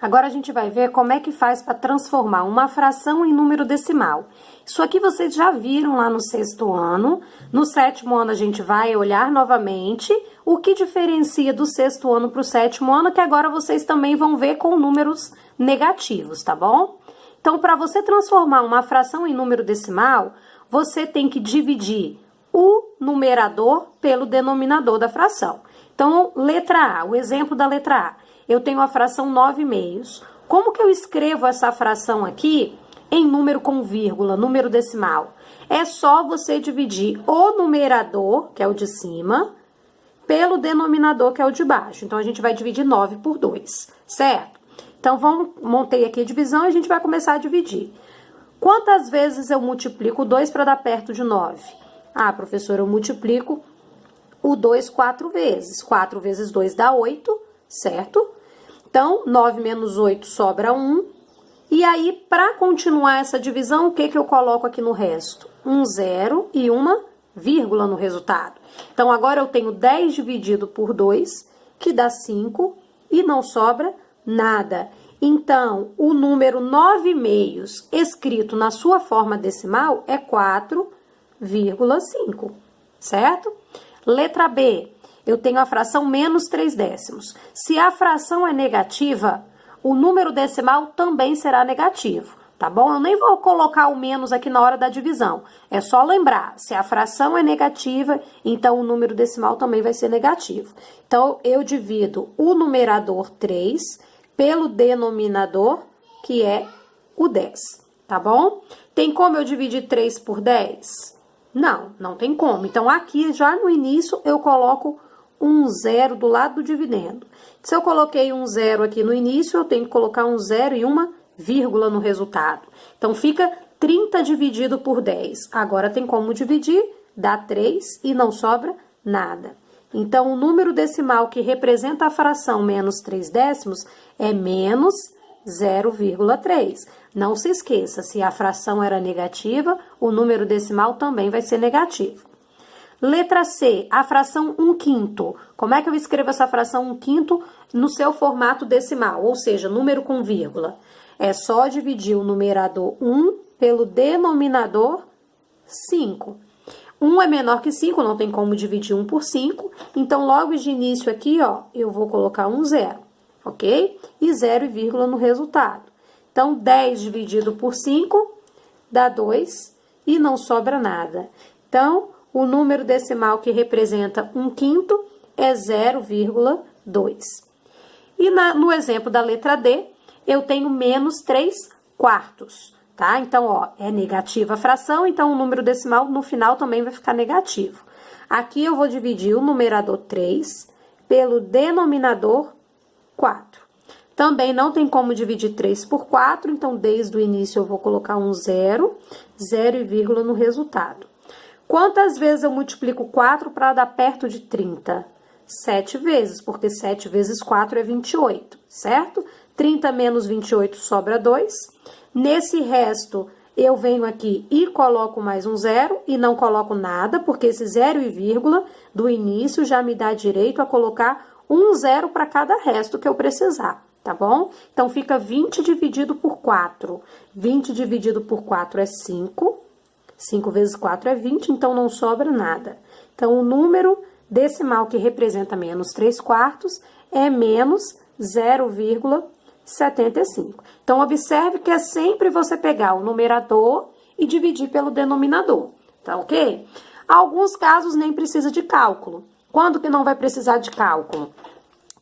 Agora a gente vai ver como é que faz para transformar uma fração em número decimal. Isso aqui vocês já viram lá no 6º ano. No 7º ano a gente vai olhar novamente o que diferencia do 6º ano para o 7º ano, que agora vocês também vão ver com números negativos, tá bom? Então, para você transformar uma fração em número decimal, você tem que dividir o numerador pelo denominador da fração. Então, letra A, o exemplo da letra A. Eu tenho a fração 9/2. Como que eu escrevo essa fração aqui em número com vírgula, número decimal? É só você dividir o numerador, que é o de cima, pelo denominador, que é o de baixo. Então, a gente vai dividir 9 por 2, certo? Então, montei aqui a divisão e a gente vai começar a dividir. Quantas vezes eu multiplico o 2 para dar perto de 9? Ah, professora, eu multiplico o 2 4 vezes. 4 vezes 2 dá 8, certo? Então, 9 menos 8 sobra 1. E aí, para continuar essa divisão, o que que eu coloco aqui no resto? Um zero e uma vírgula no resultado. Então, agora eu tenho 10 dividido por 2, que dá 5, e não sobra nada. Então, o número 9/2 escrito na sua forma decimal é 4,5, certo? Letra B, eu tenho a fração menos 3/10. Se a fração é negativa, o número decimal também será negativo, tá bom? Eu nem vou colocar o menos aqui na hora da divisão. É só lembrar, se a fração é negativa, então o número decimal também vai ser negativo. Então, eu divido o numerador 3 pelo denominador, que é o 10, tá bom? Tem como eu dividir 3 por 10? Não, não tem como. Então, aqui, já no início, eu coloco um zero do lado do dividendo. Se eu coloquei um zero aqui no início, eu tenho que colocar um zero e uma vírgula no resultado. Então, fica 30 dividido por 10. Agora, tem como dividir, dá 3 e não sobra nada. Então, o número decimal que representa a fração menos 3/10 é menos 0,3. Não se esqueça, se a fração era negativa, o número decimal também vai ser negativo. Letra C, a fração 1/5. Como é que eu escrevo essa fração 1/5 no seu formato decimal, ou seja, número com vírgula? É só dividir o numerador 1 pelo denominador 5. 1 é menor que 5, não tem como dividir 1 por 5. Então, logo de início aqui, ó, eu vou colocar um zero, ok? E 0 e vírgula no resultado. Então, 10 dividido por 5 dá 2 e não sobra nada. Então, o número decimal que representa 1/5 é 0,2. E no exemplo da letra D, eu tenho menos 3/4, tá? Então, ó, é negativa a fração, então o número decimal no final também vai ficar negativo. Aqui eu vou dividir o numerador 3 pelo denominador 4. Também não tem como dividir 3 por 4, então desde o início eu vou colocar um zero, 0 e vírgula no resultado. Quantas vezes eu multiplico 4 para dar perto de 30? 7 vezes, porque 7 vezes 4 é 28, certo? 30 menos 28 sobra 2. Nesse resto, eu venho aqui e coloco mais um zero e não coloco nada, porque esse 0 e vírgula do início já me dá direito a colocar um zero para cada resto que eu precisar, tá bom? Então, fica 20 dividido por 4. 20 dividido por 4 é 5. 5 vezes 4 é 20, então não sobra nada. Então, o número decimal que representa menos 3/4 é menos 0,75. Então, observe que é sempre você pegar o numerador e dividir pelo denominador, tá ok? Alguns casos nem precisa de cálculo. Quando que não vai precisar de cálculo?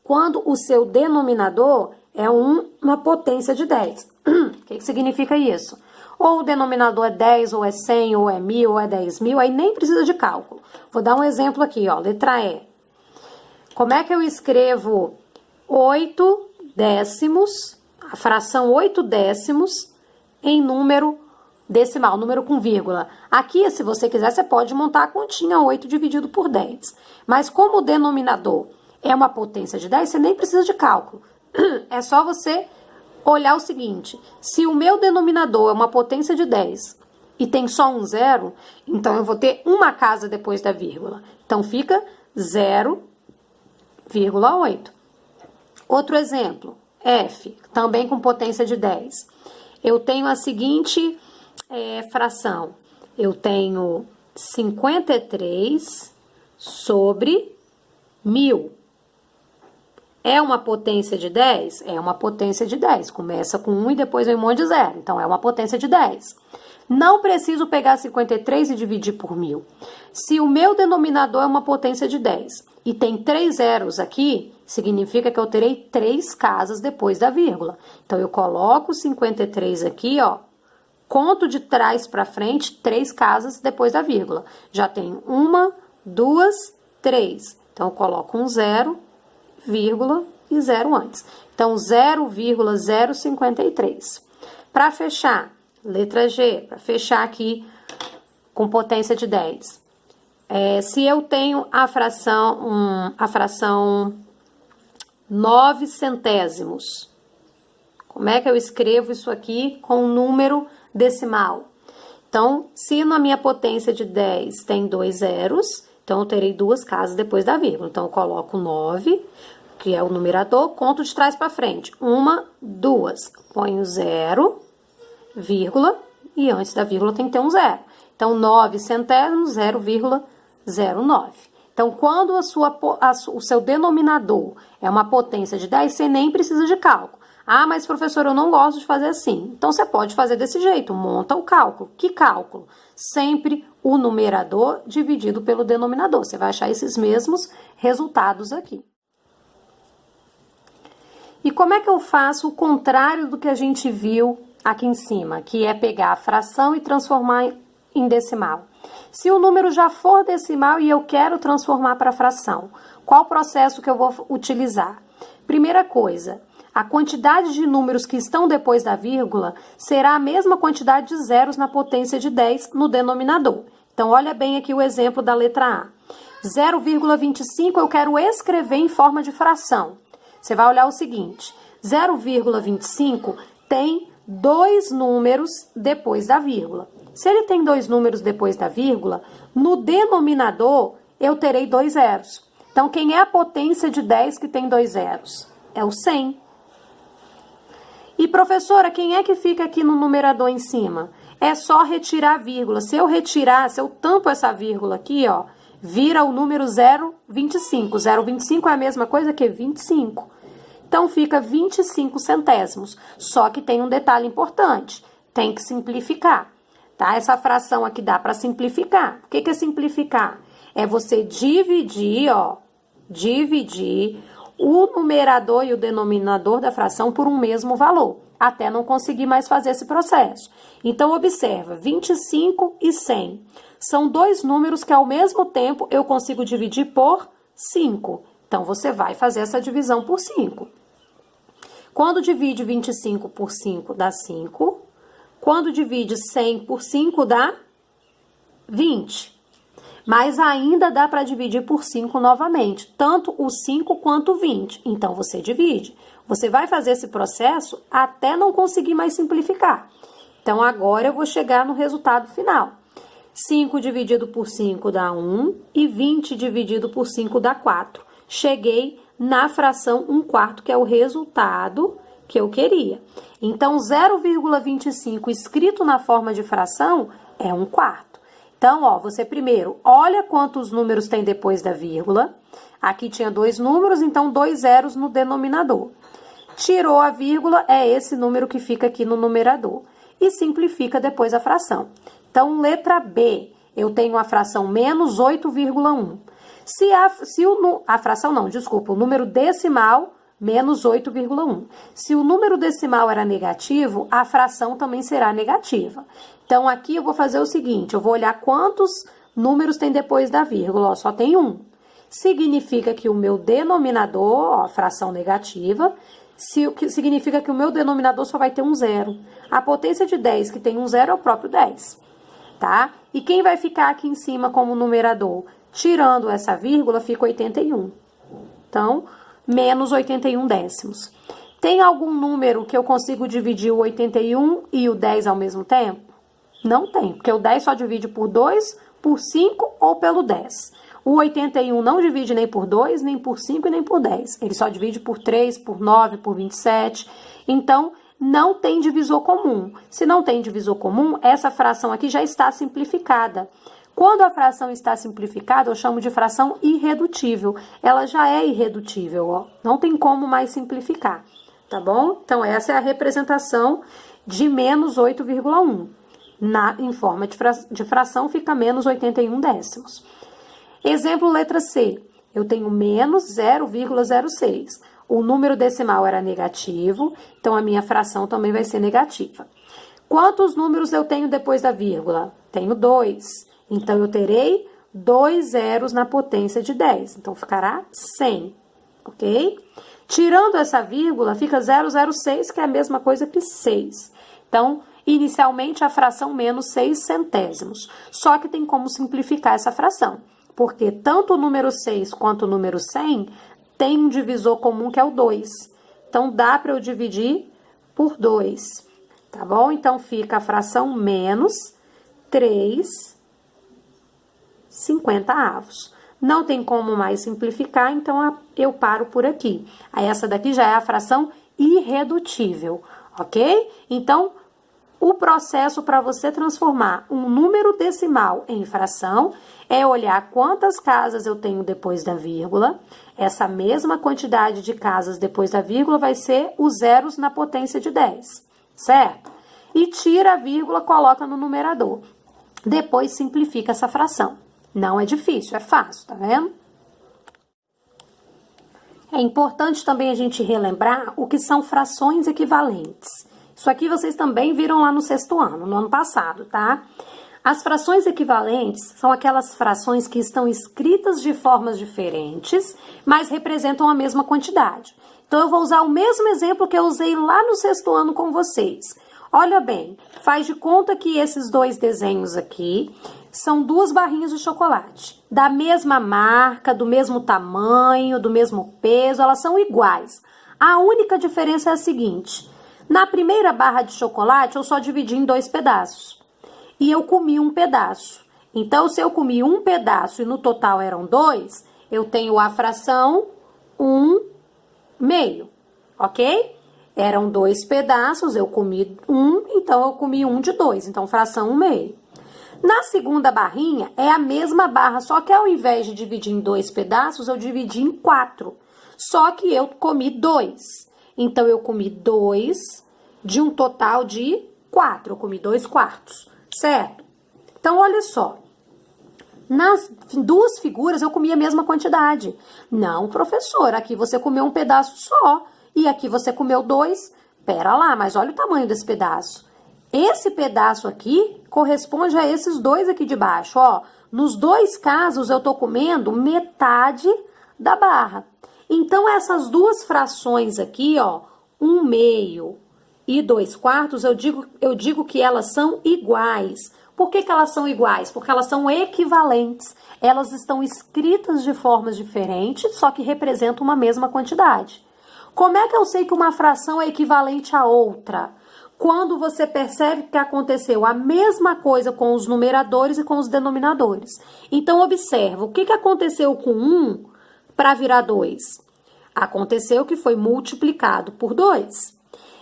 Quando o seu denominador é uma potência de 10. O que significa isso? Ou o denominador é 10, ou é 100, ou é 1000, ou é 10.000, aí nem precisa de cálculo. Vou dar um exemplo aqui, ó, letra E. Como é que eu escrevo 8 décimos, a fração 8 décimos, em número decimal, número com vírgula? Aqui, se você quiser, você pode montar a continha 8 dividido por 10. Mas como o denominador é uma potência de 10, você nem precisa de cálculo. É só você olhar o seguinte, se o meu denominador é uma potência de 10 e tem só um zero, então eu vou ter uma casa depois da vírgula. Então, fica 0,8. Outro exemplo, F, também com potência de 10. Eu tenho a seguinte fração. Eu tenho 53 sobre 1000. É uma potência de 10? É uma potência de 10. Começa com 1 e depois vem um monte de zero. Então, é uma potência de 10. Não preciso pegar 53 e dividir por 1000. Se o meu denominador é uma potência de 10 e tem 3 zeros aqui, significa que eu terei 3 casas depois da vírgula. Então, eu coloco 53 aqui, ó. Conto de trás para frente, 3 casas depois da vírgula. Já tenho 1, 2, 3. Então, eu coloco um zero, vírgula e zero antes. Então, 0,053. Para fechar, letra G, para fechar aqui com potência de 10. Se eu tenho a fração 9 centésimos, como é que eu escrevo isso aqui com um número decimal? Então, se na minha potência de 10 tem 2 zeros, então eu terei 2 casas depois da vírgula. Então, eu coloco 9, que é o numerador, conto de trás para frente. 1, 2, ponho 0, vírgula, e antes da vírgula tem que ter um zero. Então, 9 centésimos, 0,09. Então, quando o seu denominador é uma potência de 10, você nem precisa de cálculo. Ah, mas professor, eu não gosto de fazer assim. Então, você pode fazer desse jeito, monta o cálculo. Que cálculo? Sempre o numerador dividido pelo denominador. Você vai achar esses mesmos resultados aqui. E como é que eu faço o contrário do que a gente viu aqui em cima, que é pegar a fração e transformar em decimal? Se o número já for decimal e eu quero transformar para fração, qual o processo que eu vou utilizar? Primeira coisa, a quantidade de números que estão depois da vírgula será a mesma quantidade de zeros na potência de 10 no denominador. Então, olha bem aqui o exemplo da letra A. 0,25 eu quero escrever em forma de fração. Você vai olhar o seguinte, 0,25 tem 2 números depois da vírgula. Se ele tem 2 números depois da vírgula, no denominador eu terei 2 zeros. Então, quem é a potência de 10 que tem 2 zeros? É o 100. E, professora, quem é que fica aqui no numerador em cima? É só retirar a vírgula. Se eu tampo essa vírgula aqui, ó, vira o número 0,25. 0,25 é a mesma coisa que 25. Então, fica 25 centésimos. Só que tem um detalhe importante. Tem que simplificar, tá? Essa fração aqui dá para simplificar. O que é simplificar? É você dividir, ó, dividir o numerador e o denominador da fração por um mesmo valor, até não conseguir mais fazer esse processo. Então, observa, 25 e 100. São 2 números que, ao mesmo tempo, eu consigo dividir por 5. Então, você vai fazer essa divisão por 5. Quando divide 25 por 5, dá 5. Quando divide 100 por 5, dá 20. Mas ainda dá para dividir por 5 novamente, tanto o 5 quanto o 20. Então, você divide. Você vai fazer esse processo até não conseguir mais simplificar. Então, agora eu vou chegar no resultado final. 5 dividido por 5 dá 1 e 20 dividido por 5 dá 4. Cheguei na fração 1/4, que é o resultado que eu queria. Então, 0,25 escrito na forma de fração é 1/4. Então, ó, você primeiro olha quantos números tem depois da vírgula. Aqui tinha 2 números, então 2 zeros no denominador. Tirou a vírgula, é esse número que fica aqui no numerador. E simplifica depois a fração. Então, letra B, eu tenho a fração menos 8,1. O número decimal, menos 8,1. Se o número decimal era negativo, a fração também será negativa. Então, aqui eu vou fazer o seguinte, eu vou olhar quantos números tem depois da vírgula, ó, só tem 1. Significa que o meu denominador, ó, fração negativa, significa que o meu denominador só vai ter um zero. A potência de 10 que tem um zero é o próprio 10, tá? E quem vai ficar aqui em cima como numerador? Tirando essa vírgula, fica 81. Então, menos 81 décimos. Tem algum número que eu consigo dividir o 81 e o 10 ao mesmo tempo? Não tem, porque o 10 só divide por 2, por 5 ou pelo 10. O 81 não divide nem por 2, nem por 5 e nem por 10. Ele só divide por 3, por 9, por 27. Então, não tem divisor comum. Se não tem divisor comum, essa fração aqui já está simplificada. Quando a fração está simplificada, eu chamo de fração irredutível. Ela já é irredutível, ó. Não tem como mais simplificar, tá bom? Então, essa é a representação de menos 8,1. Em forma de fração, fica menos 81 décimos. Exemplo, letra C. Eu tenho menos 0,06. O número decimal era negativo, então a minha fração também vai ser negativa. Quantos números eu tenho depois da vírgula? Tenho 2. Então, eu terei 2 zeros na potência de 10. Então, ficará 100, ok? Tirando essa vírgula, fica 0,06, que é a mesma coisa que 6. Então, inicialmente, a fração menos 6 centésimos. Só que tem como simplificar essa fração, porque tanto o número 6 quanto o número 100 tem um divisor comum que é o 2. Então, dá para eu dividir por 2, tá bom? Então, fica a fração menos 3/50. Não tem como mais simplificar, então eu paro por aqui. Aí, essa daqui já é a fração irredutível, ok? Então, o processo para você transformar um número decimal em fração é olhar quantas casas eu tenho depois da vírgula. Essa mesma quantidade de casas depois da vírgula vai ser os zeros na potência de 10, certo? E tira a vírgula, coloca no numerador. Depois simplifica essa fração. Não é difícil, é fácil, tá vendo? É importante também a gente relembrar o que são frações equivalentes. Isso aqui vocês também viram lá no 6º ano, no ano passado, tá? As frações equivalentes são aquelas frações que estão escritas de formas diferentes, mas representam a mesma quantidade. Então, eu vou usar o mesmo exemplo que eu usei lá no 6º ano com vocês. Olha bem, faz de conta que esses dois desenhos aqui são 2 barrinhas de chocolate. Da mesma marca, do mesmo tamanho, do mesmo peso, elas são iguais. A única diferença é a seguinte: na primeira barra de chocolate, eu só dividi em 2 pedaços. E eu comi um pedaço. Então, se eu comi um pedaço e no total eram 2, eu tenho a fração 1/2, ok? Eram 2 pedaços, eu comi 1, então eu comi 1 de 2, então fração 1/2. Na segunda barrinha, é a mesma barra, só que ao invés de dividir em 2 pedaços, eu dividi em 4. Só que eu comi 2. Então, eu comi 2 de um total de 4. Eu comi 2 quartos, certo? Então, olha só. Nas 2 figuras, eu comi a mesma quantidade. Não, professor, aqui você comeu um pedaço só. E aqui você comeu 2. Pera lá, mas olha o tamanho desse pedaço. Esse pedaço aqui corresponde a esses 2 aqui de baixo, ó. Nos 2 casos, eu tô comendo metade da barra. Então, essas 2 frações aqui, ó, 1/2 e 2 quartos, eu digo que elas são iguais. Por que elas são iguais? Porque elas são equivalentes. Elas estão escritas de formas diferentes, só que representam uma mesma quantidade. Como é que eu sei que uma fração é equivalente a outra? Quando você percebe que aconteceu a mesma coisa com os numeradores e com os denominadores. Então, observa, o que aconteceu com 1 para virar 2? Aconteceu que foi multiplicado por 2.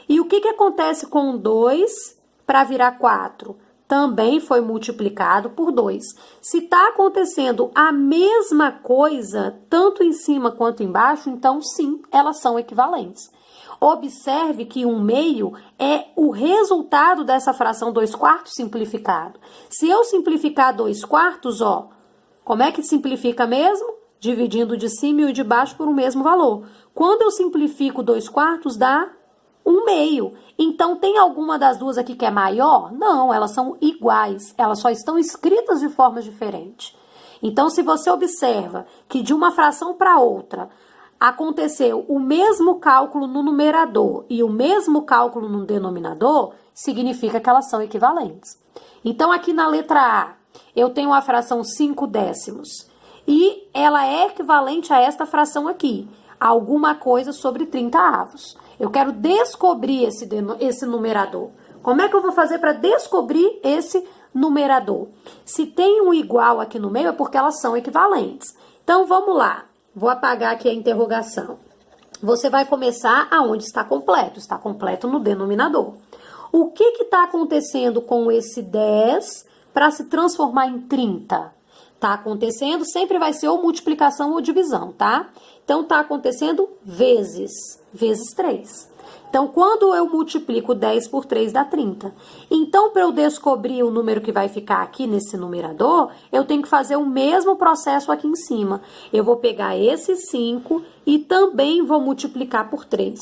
E o que acontece com 2 para virar 4? Também foi multiplicado por 2. Se está acontecendo a mesma coisa, tanto em cima quanto embaixo, então sim, elas são equivalentes. Observe que 1/2 é o resultado dessa fração 2 quartos simplificado. Se eu simplificar 2 quartos, ó, como é que simplifica mesmo? Dividindo de cima e o de baixo por um mesmo valor. Quando eu simplifico 2 quartos, dá 1/2. Então, tem alguma das duas aqui que é maior? Não, elas são iguais. Elas só estão escritas de formas diferentes. Então, se você observa que de uma fração para outra aconteceu o mesmo cálculo no numerador e o mesmo cálculo no denominador, significa que elas são equivalentes. Então, aqui na letra A, eu tenho a fração 5 décimos. E ela é equivalente a esta fração aqui, alguma coisa sobre 30 avos. Eu quero descobrir esse numerador. Como é que eu vou fazer para descobrir esse numerador. Se tem um igual aqui no meio, é porque elas são equivalentes. Então, vamos lá. Vou apagar aqui a interrogação. Você vai começar aonde está completo no denominador. O que está acontecendo com esse 10 para se transformar em 30? Tá acontecendo, sempre vai ser ou multiplicação ou divisão, tá? Então, tá acontecendo vezes 3. Então, quando eu multiplico 10 por 3 dá 30. Então, para eu descobrir o número que vai ficar aqui nesse numerador, eu tenho que fazer o mesmo processo aqui em cima. Eu vou pegar esse 5 e também vou multiplicar por 3.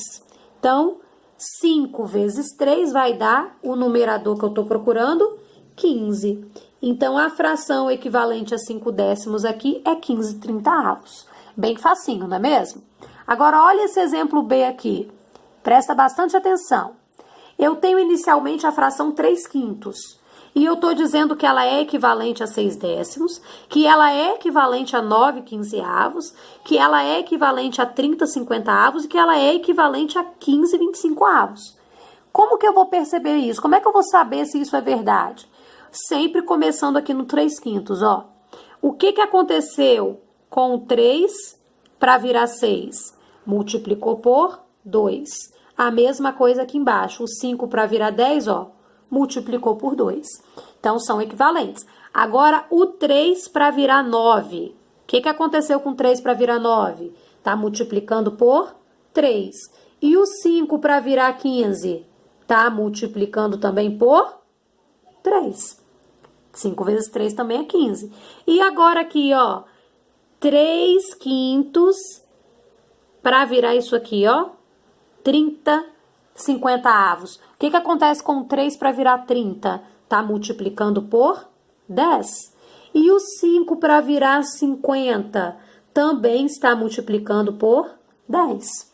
Então, 5 vezes 3 vai dar o numerador que eu estou procurando, 15. Então, a fração equivalente a 5 décimos aqui é 15/30. Bem facinho, não é mesmo? Agora, olha esse exemplo B aqui. Presta bastante atenção. Eu tenho inicialmente a fração 3/5. E eu estou dizendo que ela é equivalente a 6 décimos, que ela é equivalente a 9/15, que ela é equivalente a 30/50 e que ela é equivalente a 15/25. Como que eu vou perceber isso? Como é que eu vou saber se isso é verdade? Sempre começando aqui no 3/5, ó. O que aconteceu com o 3 para virar 6? Multiplicou por 2. A mesma coisa aqui embaixo. O 5 para virar 10, ó, multiplicou por 2. Então, são equivalentes. Agora, o 3 para virar 9. O que aconteceu com o 3 para virar 9? Tá multiplicando por 3. E o 5 para virar 15? Tá multiplicando também por 3. 5 vezes 3 também é 15. E agora aqui, ó, 3/5 para virar isso aqui, ó, 30/50. O que acontece com 3 para virar 30? Tá multiplicando por 10. E o 5 para virar 50 também está multiplicando por 10.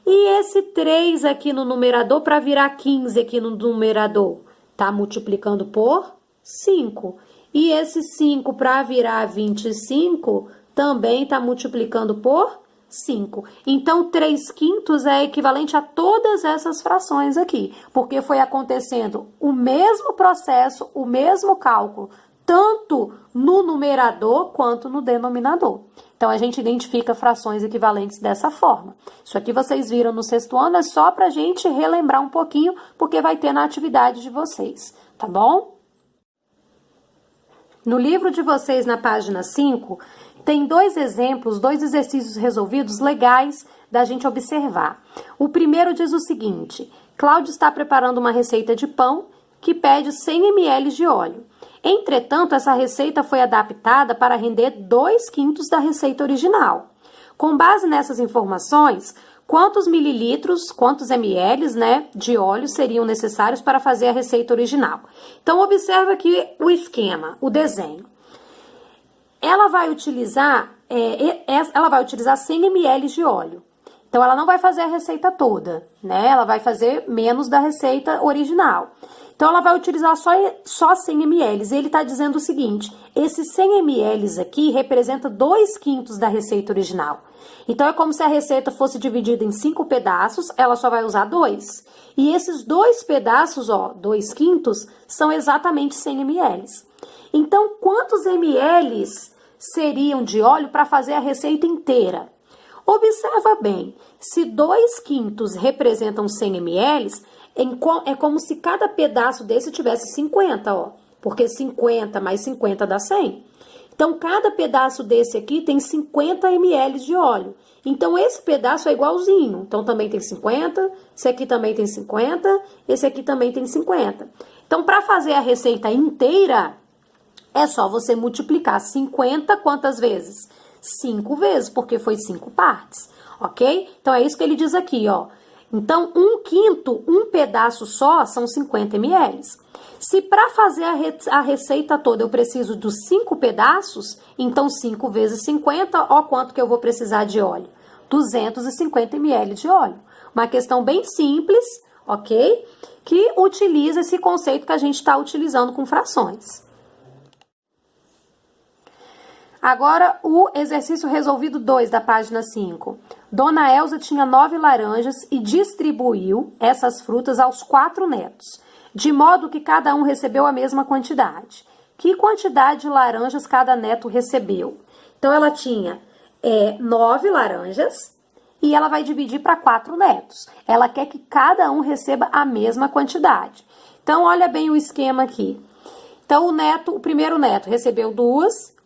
E esse 3 aqui no numerador para virar 15 aqui no numerador, tá multiplicando por 5. E esse 5 para virar 25 também está multiplicando por 5. Então, 3/5 é equivalente a todas essas frações aqui, porque foi acontecendo o mesmo processo, o mesmo cálculo, tanto no numerador quanto no denominador. Então, a gente identifica frações equivalentes dessa forma. Isso aqui vocês viram no 6º ano, é só para a gente relembrar um pouquinho, porque vai ter na atividade de vocês, tá bom? No livro de vocês, na página 5, tem 2 exemplos, 2 exercícios resolvidos legais da gente observar. O primeiro diz o seguinte: Cláudio está preparando uma receita de pão que pede 100 ml de óleo. Entretanto, essa receita foi adaptada para render 2/5 da receita original. Com base nessas informações, quantos mililitros, quantos ml, né, de óleo seriam necessários para fazer a receita original? Então, observa aqui o esquema, o desenho. Ela vai utilizar 100 ml de óleo. Então, ela não vai fazer a receita toda, né? Ela vai fazer menos da receita original. Então, ela vai utilizar só 100 ml. E ele está dizendo o seguinte: esses 100 ml aqui representa 2/5 da receita original. Então, é como se a receita fosse dividida em 5 pedaços, ela só vai usar 2. E esses 2 pedaços, ó, 2/5, são exatamente 100 ml. Então, quantos ml seriam de óleo para fazer a receita inteira? Observa bem, se 2/5 representam 100 ml, é como se cada pedaço desse tivesse 50, ó, porque 50 mais 50 dá 100. Então, cada pedaço desse aqui tem 50 ml de óleo. Então, esse pedaço é igualzinho. Então, também tem 50, esse aqui também tem 50, esse aqui também tem 50. Então, para fazer a receita inteira, é só você multiplicar 50 quantas vezes? 5 vezes, porque foi 5 partes, ok? Então, é isso que ele diz aqui, ó. Então, 1/5, um pedaço só, são 50 ml. Se para fazer a receita toda eu preciso dos 5 pedaços, então 5 vezes 50, ó quanto que eu vou precisar de óleo. 250 ml de óleo. Uma questão bem simples, ok? Que utiliza esse conceito que a gente está utilizando com frações. Agora, o exercício resolvido 2 da página 5. Dona Elza tinha 9 laranjas e distribuiu essas frutas aos 4 netos. de modo que cada um recebeu a mesma quantidade. Que quantidade de laranjas cada neto recebeu? Então, ela tinha 9 laranjas e ela vai dividir para 4 netos. Ela quer que cada um receba a mesma quantidade. Então, olha bem o esquema aqui. Então, o primeiro neto recebeu 2,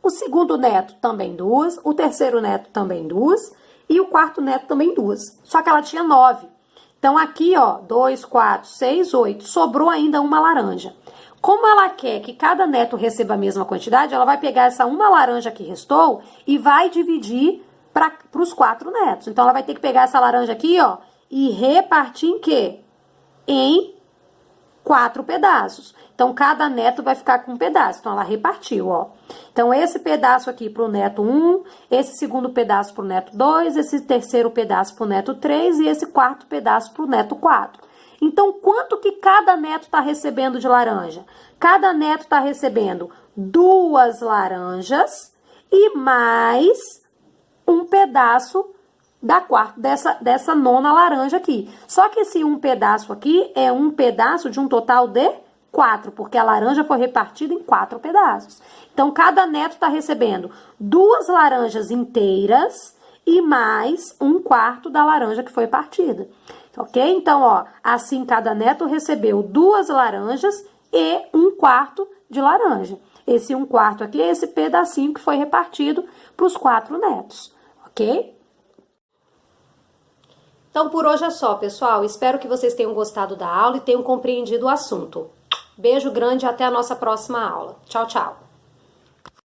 o segundo neto também 2, o terceiro neto também 2 e o quarto neto também 2. Só que ela tinha 9. Então, aqui, ó, 2, 4, 6, 8, sobrou ainda uma laranja. Como ela quer que cada neto receba a mesma quantidade, ela vai pegar essa uma laranja que restou e vai dividir para os 4 netos. Então, ela vai ter que pegar essa laranja aqui, ó, e repartir em quê? Em 4 pedaços. Então, cada neto vai ficar com um pedaço. Então, ela repartiu, ó. Então, esse pedaço aqui pro neto 1, esse segundo pedaço pro neto 2, esse terceiro pedaço pro neto 3 e esse quarto pedaço pro neto 4. Então, quanto que cada neto está recebendo de laranja? Cada neto está recebendo 2 laranjas e mais um pedaço dessa nona laranja aqui. Só que esse um pedaço aqui é um pedaço de um total de 4, porque a laranja foi repartida em 4 pedaços. Então, cada neto está recebendo 2 laranjas inteiras e mais um quarto da laranja que foi partida. Ok? Então, ó, assim cada neto recebeu 2 laranjas e um quarto de laranja. Esse um quarto aqui é esse pedacinho que foi repartido para os 4 netos. Ok? Então, por hoje é só, pessoal. Espero que vocês tenham gostado da aula e tenham compreendido o assunto. Beijo grande e até a nossa próxima aula. Tchau, tchau!